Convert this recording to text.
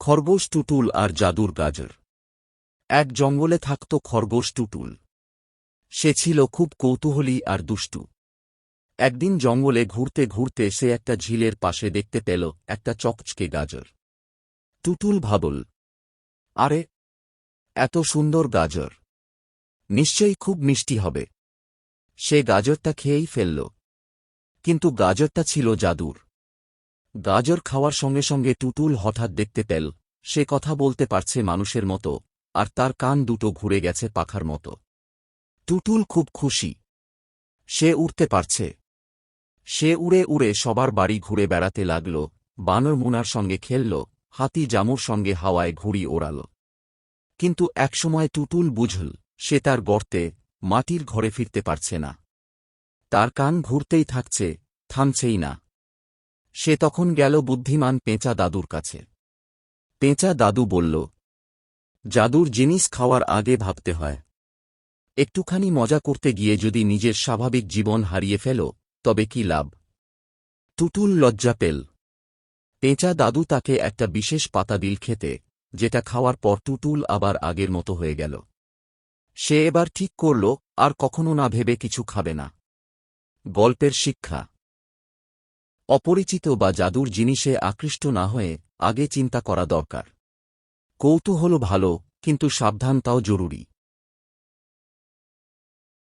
খরগোশ টুটুল আর জাদুর গাজর। এক জঙ্গলে থাকত খরগোশ টুটুল। সে ছিল খুব কৌতূহলী আর দুষ্টু। একদিন জঙ্গলে ঘুরতে ঘুরতে সে একটা ঝিলের পাশে দেখতে পেল একটা চকচকে গাজর। টুটুল ভাবল, আরে, এত সুন্দর গাজর, নিশ্চয়ই খুব মিষ্টি হবে। সে গাজরটা খেয়েই ফেলল। কিন্তু গাজরটা ছিল জাদুর। গাজর খাওয়ার সঙ্গে সঙ্গে টুটুল হঠাৎ দেখতে পেল সে কথা বলতে পারছে মানুষের মতো, আর তার কান দুটো ঘুরে গেছে পাখার মতো। টুটুল খুব খুশি। সে উড়তে পারছে। সে উড়ে উড়ে সবার বাড়ি ঘুরে বেড়াতে লাগল, বানর মুনার সঙ্গে খেলল, হাতি জামুর সঙ্গে হাওয়ায় ঘুড়ি ওড়াল। কিন্তু একসময় টুটুল বুঝল সে তার গর্তে, মাটির ঘরে ফিরতে পারছে না। তার কান ঘুরতেই থাকছে, থামছেই না। সে তখন গেল বুদ্ধিমান পেঁচা দাদুর কাছে। পেঁচা দাদু বলল, জাদুর জিনিস খাওয়ার আগে ভাবতে হয়। একটুখানি মজা করতে গিয়ে যদি নিজের স্বাভাবিক জীবন হারিয়ে ফেল, তবে কি লাভ? টুটুল লজ্জা পেল। পেঁচা দাদু তাকে একটা বিশেষ পাতা দিল খেতে, যেটা খাওয়ার পর টুটুল আবার আগের মতো হয়ে গেল। সে এবার ঠিক করল আর কখনো না ভেবে কিছু খাবে না। গল্পের শিক্ষা: অপরিচিত বা জাদুর জিনিসে আকৃষ্ট না হয়ে আগে চিন্তা করা দরকার। কৌতূহল ভালো, কিন্তু সাবধানতাও জরুরি।